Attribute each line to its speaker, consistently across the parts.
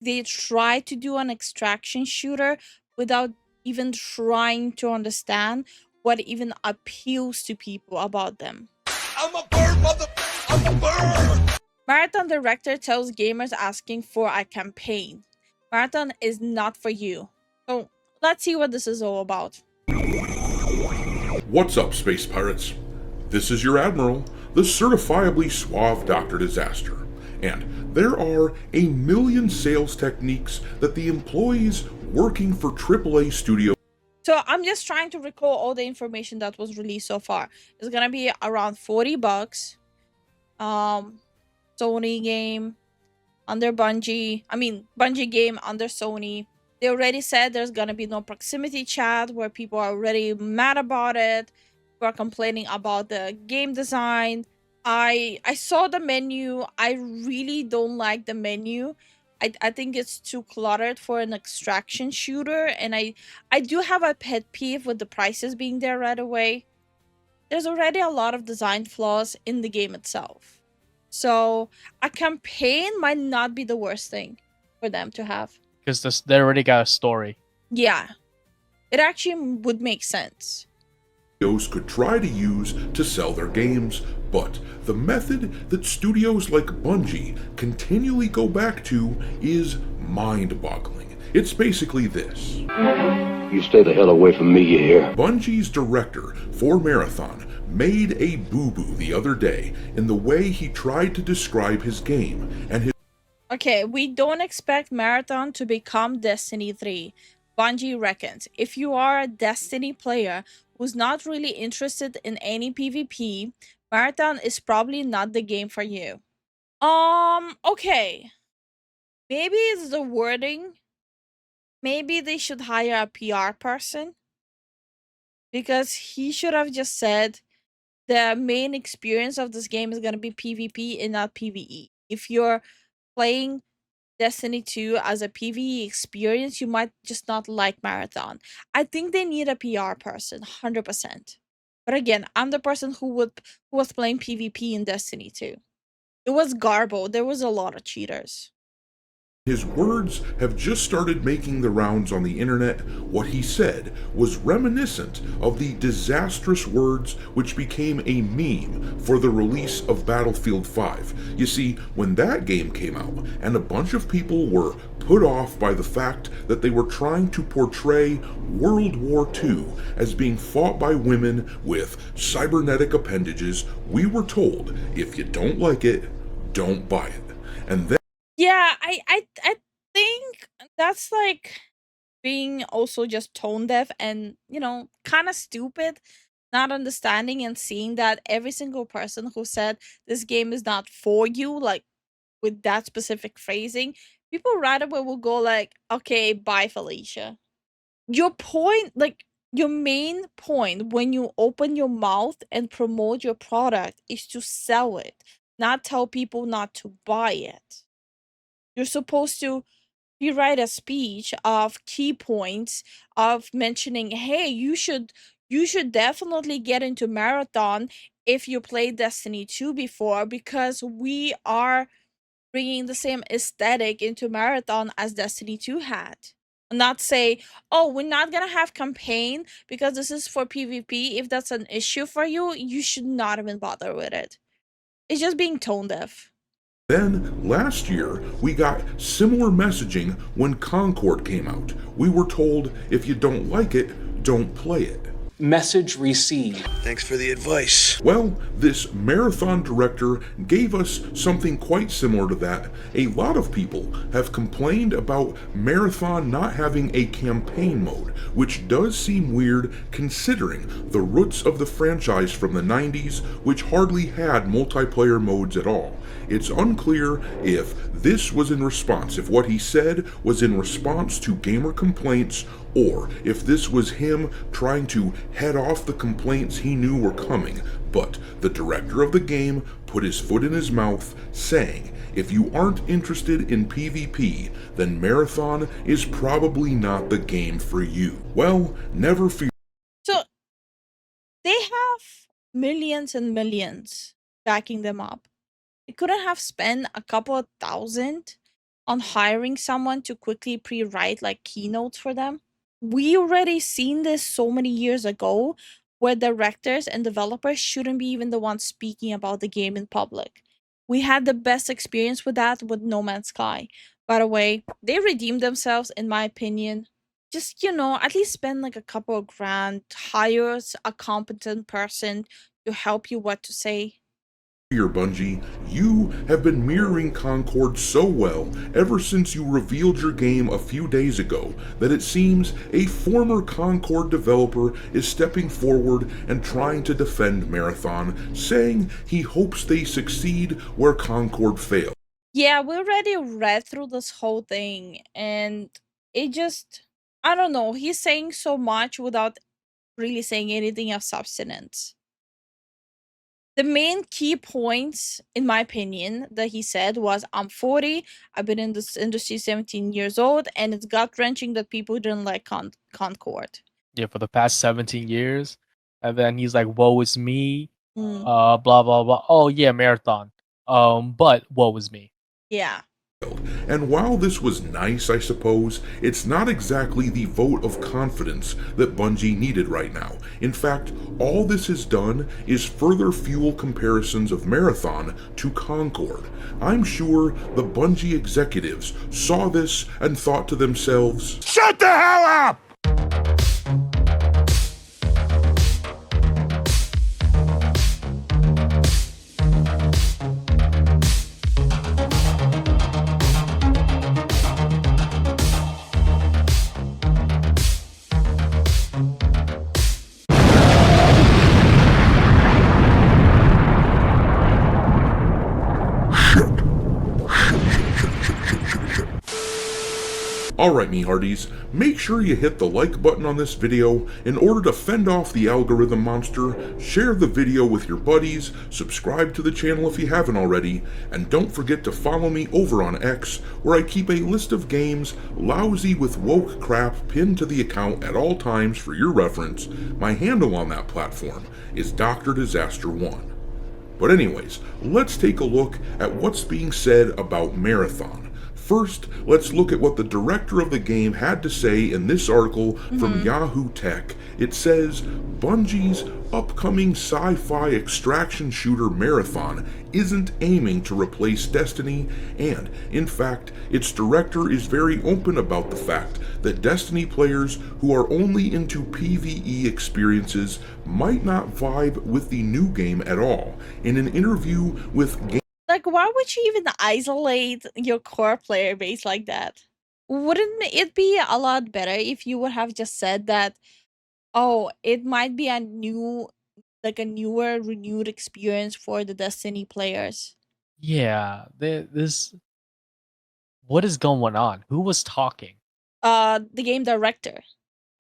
Speaker 1: they try to do an extraction shooter without even trying to understand what even appeals to people about them. I'm a bird, mother. I'm a bird. Marathon director tells gamers asking for a campaign. Marathon is not for you. So let's see what this is all about.
Speaker 2: What's up, space pirates? This is your admiral, the certifiably suave Dr. Disaster, and there are a million sales techniques that the employees working for AAA studios.
Speaker 1: So I'm just trying to recall all the information that was released so far. It's gonna be around $40. Sony game under Bungie. I mean, Bungie game under Sony. They already said there's gonna be no proximity chat where people are already mad about it. People are complaining about the game design. I saw the menu. I really don't like the menu. I think it's too cluttered for an extraction shooter, and I do have a pet peeve with the prices being there right away. There's already a lot of design flaws in the game itself. So a campaign might not be the worst thing for them to have.
Speaker 3: Because they already got a story.
Speaker 1: Yeah, it actually would make sense.
Speaker 2: Could try to use to sell their games, but the method that studios like Bungie continually go back to is mind-boggling. It's basically this.
Speaker 4: You stay the hell away from me, you hear?
Speaker 2: Bungie's director for Marathon made a boo-boo the other day in the way he tried to describe his game and his...
Speaker 1: Okay, we don't expect Marathon to become Destiny 3. Bungie reckons if you are a Destiny player who's not really interested in any PvP, Marathon is probably not the game for you. Okay. Maybe it's the wording. Maybe they should hire a PR person. Because he should have just said the main experience of this game is going to be PvP and not PvE. If you're playing Destiny 2 as a PvE experience, you might just not like Marathon. I think they need a PR person, 100%. But again, I'm the person who was playing PvP in Destiny 2. It was garbo. There was a lot of cheaters.
Speaker 2: His words have just started making the rounds on the internet. What he said was reminiscent of the disastrous words which became a meme for the release of Battlefield 5. You see, when that game came out, and a bunch of people were put off by the fact that they were trying to portray World War II as being fought by women with cybernetic appendages, we were told, if you don't like it, don't buy it. And then
Speaker 1: yeah, I think that's like being also just tone deaf and, you know, kind of stupid, not understanding and seeing that every single person who said this game is not for you, like with that specific phrasing, people right away will go like, okay, bye, Felicia. Your point, like your main point when you open your mouth and promote your product is to sell it, not tell people not to buy it. You're supposed to rewrite a speech of key points of mentioning, hey, you should definitely get into Marathon if you played Destiny 2 before, because we are bringing the same aesthetic into Marathon as Destiny 2 had. Not say, oh, we're not gonna have campaign because this is for PvP. If that's an issue for you, you should not even bother with it. It's just being tone deaf.
Speaker 2: then, last year, we got similar messaging when Concord came out. We were told, if you don't like it, don't play it.
Speaker 5: Message received.
Speaker 6: Thanks for the advice.
Speaker 2: Well, this Marathon director gave us something quite similar to that. A lot of people have complained about Marathon not having a campaign mode, which does seem weird considering the roots of the franchise from the 90s, which hardly had multiplayer modes at all. It's unclear if this was in response, if what he said was in response to gamer complaints, or if this was him trying to head off the complaints he knew were coming. But the director of the game put his foot in his mouth, saying, if you aren't interested in PvP, then Marathon is probably not the game for you. Well, never fear.
Speaker 1: So they have millions and millions backing them up. They couldn't have spent a couple of thousand on hiring someone to quickly pre-write like keynotes for them. We already seen this so many years ago where directors and developers shouldn't be even the ones speaking about the game in public. We had the best experience with that with No Man's Sky. By the way, they redeemed themselves in my opinion. Just, at least spend like a couple of grand, hire a competent person to help you what to say.
Speaker 2: Here, Bungie, you have been mirroring Concord so well ever since you revealed your game a few days ago that it seems a former Concord developer is stepping forward and trying to defend Marathon, saying he hopes they succeed where Concord failed.
Speaker 1: Yeah, we already read through this whole thing, and it just, I don't know, he's saying so much without really saying anything of substance. The main key points, in my opinion, that he said was, I'm 40, I've been in this industry 17 years old, and it's gut-wrenching that people didn't like Concord.
Speaker 3: Yeah, for the past 17 years. And then he's like, woe is me,
Speaker 1: Mm,
Speaker 3: blah, blah, blah. Oh, yeah, Marathon. But woe is me.
Speaker 1: yeah.
Speaker 2: And while this was nice, I suppose, it's not exactly the vote of confidence that Bungie needed right now. In fact, all this has done is further fuel comparisons of Marathon to Concord. I'm sure the Bungie executives saw this and thought to themselves, "Shut the hell up!" Alright, me hearties, make sure you hit the like button on this video in order to fend off the algorithm monster, share the video with your buddies, subscribe to the channel if you haven't already, and don't forget to follow me over on X, where I keep a list of games lousy with woke crap pinned to the account at all times for your reference. My handle on that platform is Dr. Disaster 1. But anyways, let's take a look at what's being said about Marathon. First, let's look at what the director of the game had to say in this article from Yahoo Tech. It says, Bungie's upcoming sci-fi extraction shooter Marathon isn't aiming to replace Destiny, and, in fact, its director is very open about the fact that Destiny players who are only into PvE experiences might not vibe with the new game at all. In an interview with
Speaker 1: Like, why would you even isolate your core player base like that? Wouldn't it be a lot better if you would have just said that, oh, it might be a newer, renewed experience for the Destiny players?
Speaker 3: Yeah, this. What is going on? Who was talking?
Speaker 1: The game director.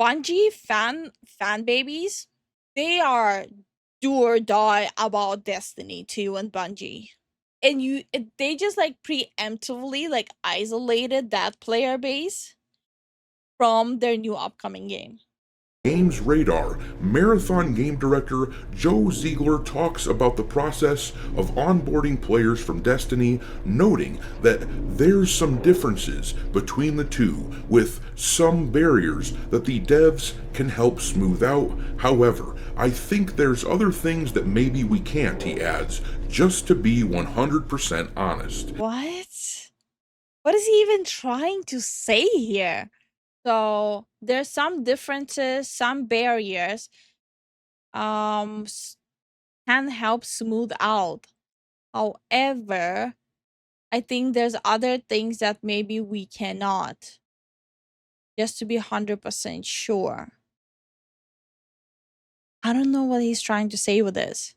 Speaker 1: Bungie fan babies, they are do or die about Destiny 2 and Bungie. And they just like preemptively like isolated that player base from their new upcoming game.
Speaker 2: Games Radar, Marathon game director Joe Ziegler talks about the process of onboarding players from Destiny, noting that there's some differences between the two, with some barriers that the devs can help smooth out. However, I think there's other things that maybe we can't, he adds, just to be 100% honest.
Speaker 1: What? What is he even trying to say here? So there's some differences, some barriers can help smooth out. However, I think there's other things that maybe we cannot. Just to be 100% sure. I don't know what he's trying to say with this.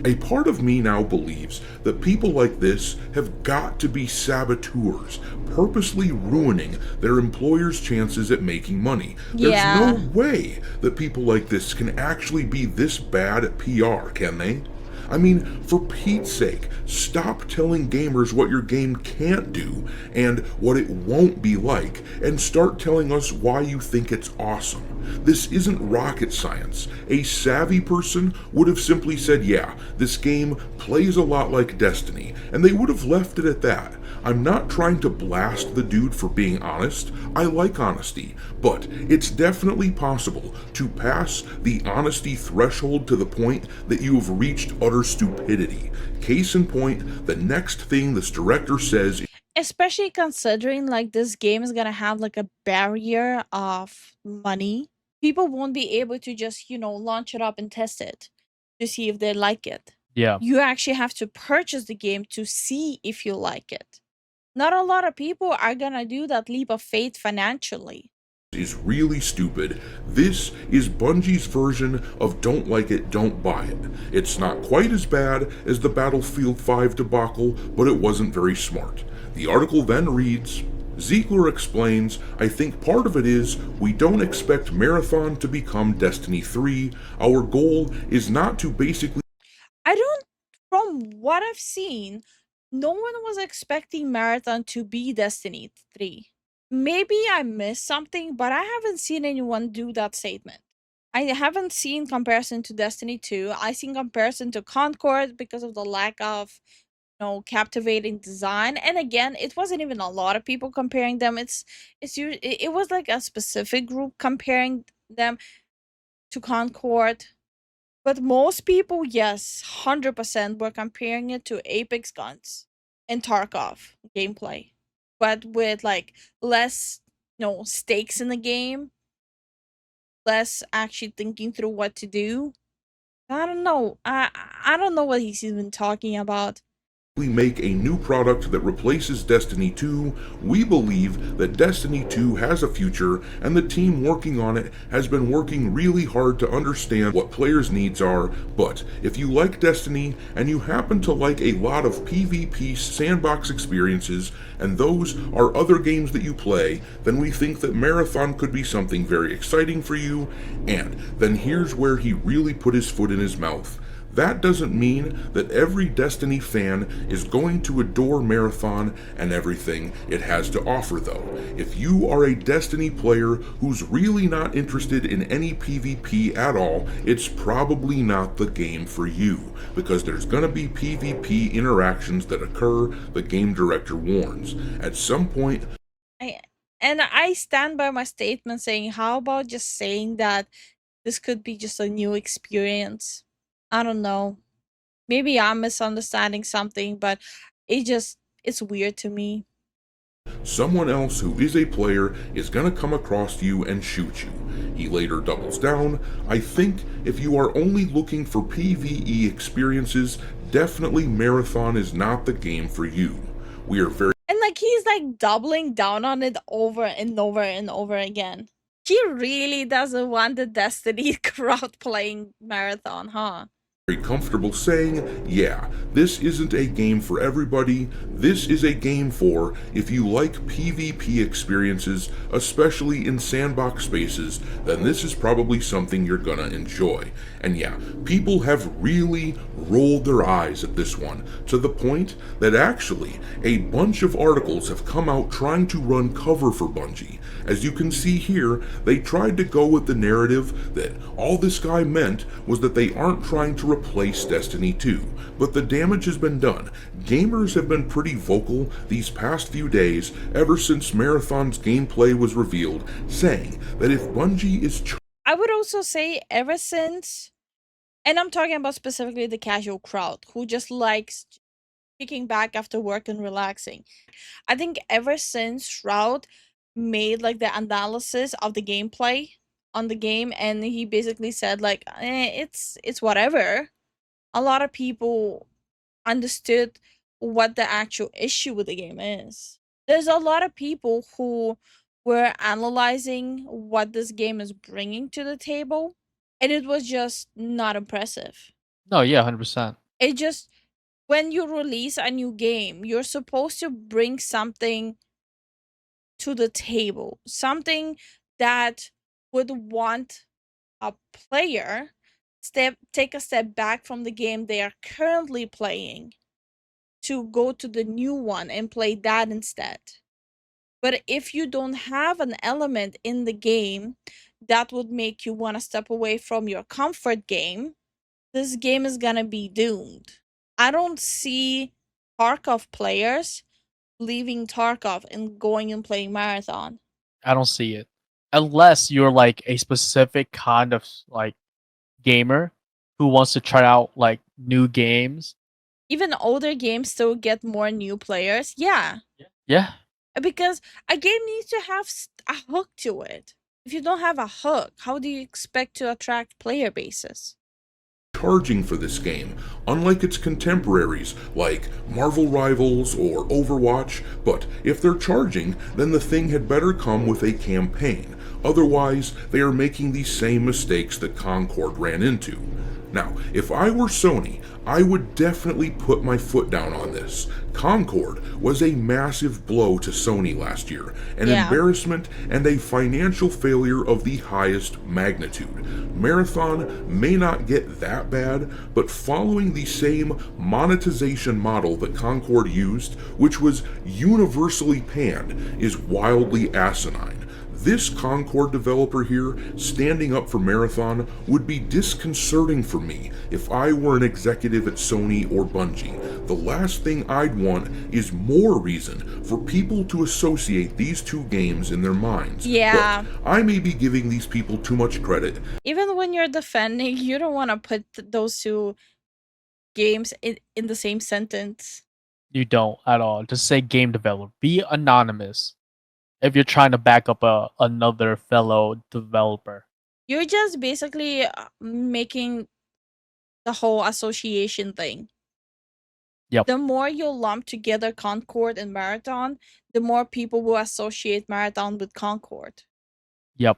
Speaker 2: A part of me now believes that people like this have got to be saboteurs, purposely ruining their employers' chances at making money. There's no way that people like this can actually be this bad at PR, can they? I mean, for Pete's sake, stop telling gamers what your game can't do and what it won't be like, and start telling us why you think it's awesome. This isn't rocket science. A savvy person would have simply said, yeah, this game plays a lot like Destiny, and they would have left it at that. I'm not trying to blast the dude for being honest. I like honesty, but it's definitely possible to pass the honesty threshold to the point that you have reached utter stupidity. Case in point, the next thing this director says,
Speaker 1: Especially considering like this game is gonna have like a barrier of money. People won't be able to just, launch it up and test it to see if they like it.
Speaker 3: Yeah.
Speaker 1: You actually have to purchase the game to see if you like it. Not a lot of people are gonna do that leap of faith financially.
Speaker 2: is really stupid. This is Bungie's version of don't like it, don't buy it. It's not quite as bad as the Battlefield 5 debacle, but it wasn't very smart. The article then reads, Ziegler explains, I think part of it is we don't expect Marathon to become Destiny 3. Our goal is not to basically
Speaker 1: From what I've seen, no one was expecting Marathon to be Destiny 3. Maybe I missed something, but I haven't seen anyone do that statement. I haven't seen comparison to Destiny 2. I seen comparison to Concord because of the lack of, captivating design. And again, it wasn't even a lot of people comparing them. It was like a specific group comparing them to Concord. But most people, yes, 100% were comparing it to Apex Guns and Tarkov gameplay, but with like less, stakes in the game, less actually thinking through what to do. I don't know. I don't know what he's even talking about.
Speaker 2: make a new product that replaces Destiny 2, we believe that Destiny 2 has a future, and the team working on it has been working really hard to understand what players' needs are. But if you like Destiny and you happen to like a lot of PvP sandbox experiences, and those are other games that you play, then we think that Marathon could be something very exciting for you. And then here's where he really put his foot in his mouth. That doesn't mean that every Destiny fan is going to adore Marathon and everything it has to offer, though. If you are a Destiny player who's really not interested in any PvP at all, it's probably not the game for you, because there's going to be PvP interactions that occur, the game director warns. At some point,
Speaker 1: I stand by my statement saying, how about just saying that this could be just a new experience? I don't know. Maybe I'm misunderstanding something, but it's weird to me.
Speaker 2: someone else who is a player is going to come across you and shoot you. He later doubles down. I think if you are only looking for PvE experiences, definitely Marathon is not the game for you. We are very
Speaker 1: And like he's like doubling down on it over and over and over again. He really doesn't want the Destiny crowd playing Marathon, huh?
Speaker 2: comfortable saying, yeah, this isn't a game for everybody. This is a game for if you like PvP experiences, especially in sandbox spaces, then this is probably something you're gonna enjoy. And yeah, people have really rolled their eyes at this one, to the point that actually a bunch of articles have come out trying to run cover for Bungie. As you can see here, they tried to go with the narrative that all this guy meant was that they aren't trying to replace Destiny 2, but the damage has been done. Gamers have been pretty vocal these past few days, ever since Marathon's gameplay was revealed, saying that if Bungie is
Speaker 1: I would also say ever since, and I'm talking about specifically the casual crowd who just likes kicking back after work and relaxing. I think ever since Shroud made like the analysis of the gameplay on the game, and he basically said like, it's whatever. A lot of people understood what the actual issue with the game is. There's a lot of people who were analyzing what this game is bringing to the table, and it was just not impressive.
Speaker 3: No, yeah, 100%.
Speaker 1: It just, when you release a new game, you're supposed to bring something to the table, something that would want a player take a step back from the game they are currently playing to go to the new one and play that instead. But if you don't have an element in the game that would make you want to step away from your comfort game, this game is gonna be doomed. I don't see Tarkov players leaving Tarkov and going and playing Marathon.
Speaker 3: I don't see it. Unless you're like a specific kind of like gamer who wants to try out like new games.
Speaker 1: Even older games still get more new players. Yeah.
Speaker 3: Yeah.
Speaker 1: Because a game needs to have a hook to it. If you don't have a hook, how do you expect to attract player bases?
Speaker 2: Charging for this game, unlike its contemporaries like Marvel Rivals or Overwatch, but if they're charging, then the thing had better come with a campaign. Otherwise, they are making the same mistakes that Concord ran into. Now, if I were Sony, I would definitely put my foot down on this. Concord was a massive blow to Sony last year, an embarrassment and a financial failure of the highest magnitude. Marathon may not get that bad, but following the same monetization model that Concord used, which was universally panned, is wildly asinine. This Concord developer here, standing up for Marathon, would be disconcerting for me if I were an executive at Sony or Bungie. The last thing I'd want is more reason for people to associate these two games in their minds.
Speaker 1: Yeah.
Speaker 2: But I may be giving these people too much credit.
Speaker 1: Even when you're defending, you don't want to put those two games in the same sentence.
Speaker 3: You don't at all. Just say game developer. Be anonymous. If you're trying to back up another fellow developer.
Speaker 1: You're just basically making the whole association thing.
Speaker 3: Yep.
Speaker 1: The more you lump together Concord and Marathon, the more people will associate Marathon with Concord.
Speaker 3: Yep.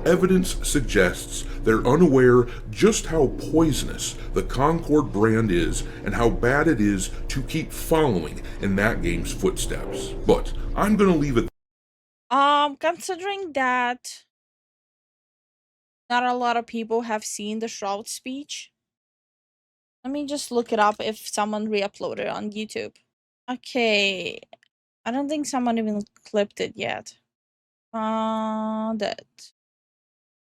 Speaker 2: Evidence suggests they're unaware just how poisonous the Concord brand is and how bad it is to keep following in that game's footsteps. But I'm gonna leave it.
Speaker 1: Considering that not a lot of people have seen the Shroud speech, let me just look it up if someone re-uploaded it on YouTube. Okay, I don't think someone even clipped it yet. That.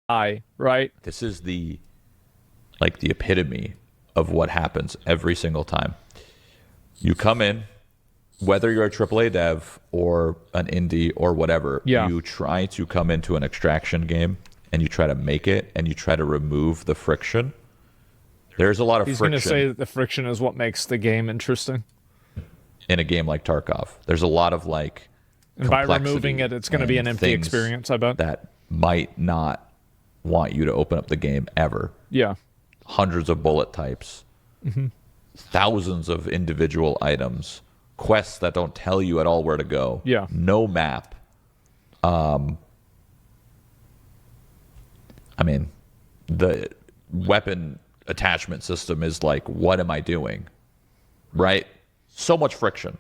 Speaker 6: Right?
Speaker 7: This is the epitome of what happens every single time. You come in, whether you're a AAA dev or an indie or whatever, you try to come into an extraction game and you try to make it and you try to remove the friction. There's a lot of friction.
Speaker 6: He's going to say that the friction is what makes the game interesting.
Speaker 7: In a game like Tarkov, there's a lot of
Speaker 6: and by removing it, it's going to be an empty experience, I bet.
Speaker 7: That might not want you to open up the game ever.
Speaker 6: Yeah.
Speaker 7: Hundreds of bullet types. Thousands of individual items. Quests that don't tell you at all where to go.
Speaker 6: Yeah.
Speaker 7: No map. I mean, the weapon attachment system is like, what am I doing? Right? So much friction.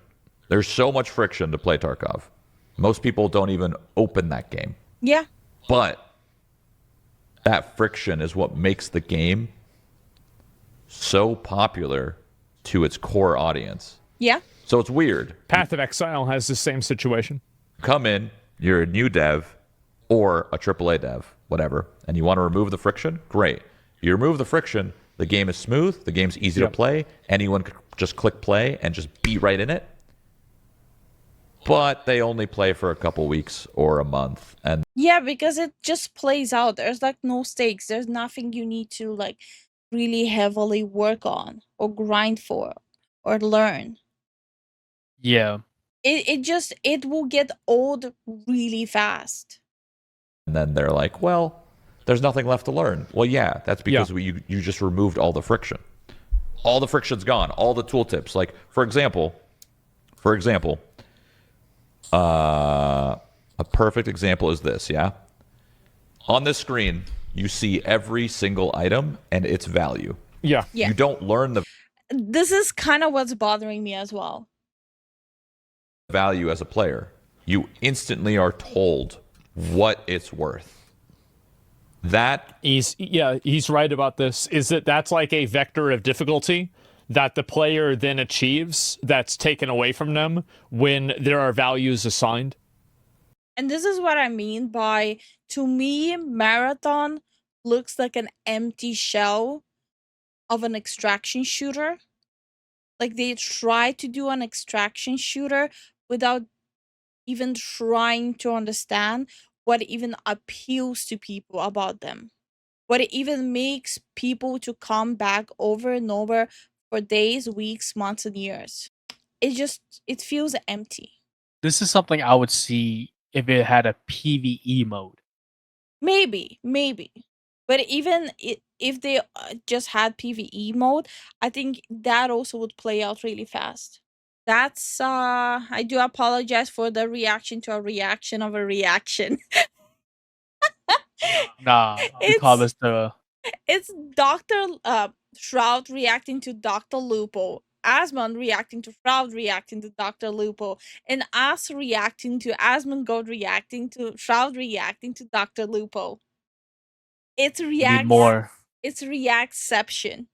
Speaker 7: There's so much friction to play Tarkov. Most people don't even open that game.
Speaker 1: Yeah.
Speaker 7: But that friction is what makes the game so popular to its core audience.
Speaker 1: Yeah.
Speaker 7: So it's weird.
Speaker 6: Path of Exile has the same situation.
Speaker 7: Come in, you're a new dev or a AAA dev, whatever, and you want to remove the friction? Great. You remove the friction, the game is smooth, the game's easy to play, anyone could just click play and just be right in it. But they only play for a couple weeks or a month. And
Speaker 1: yeah, because it just plays out. There's no stakes. There's nothing you need to really heavily work on or grind for or learn.
Speaker 3: Yeah.
Speaker 1: It will get old really fast.
Speaker 7: And then they're like, well, there's nothing left to learn. Well, yeah, that's because you just removed all the friction. All the friction's gone. All the tooltips. Like, for example, a perfect example is this, yeah? On this screen, you see every single item and its value.
Speaker 6: Yeah.
Speaker 1: Yeah.
Speaker 7: You don't learn the
Speaker 1: This is kind of what's bothering me as well.
Speaker 7: value as a player. You instantly are told what it's worth.
Speaker 6: He's right about this. Is that's like a vector of difficulty that the player then achieves that's taken away from them when there are values assigned?
Speaker 1: And this is what I mean by, to me, Marathon looks like an empty shell of an extraction shooter. Like, they try to do an extraction shooter, without even trying to understand what even appeals to people about them, what even makes people to come back over and over for days, weeks, months, and years. It feels empty.
Speaker 3: This is something I would see if it had a PvE mode.
Speaker 1: Maybe, but even if they just had PvE mode, I think that also would play out really fast. That's I do apologize for the reaction to a reaction of a reaction.
Speaker 3: Nah, we call
Speaker 1: it's
Speaker 3: this the
Speaker 1: it's Dr. Shroud reacting to Dr. Lupo, Asmon reacting to Shroud reacting to Dr. Lupo, and us reacting to Asmongold reacting to Shroud reacting to Dr. Lupo. It's
Speaker 3: we need more.
Speaker 1: It's reactception.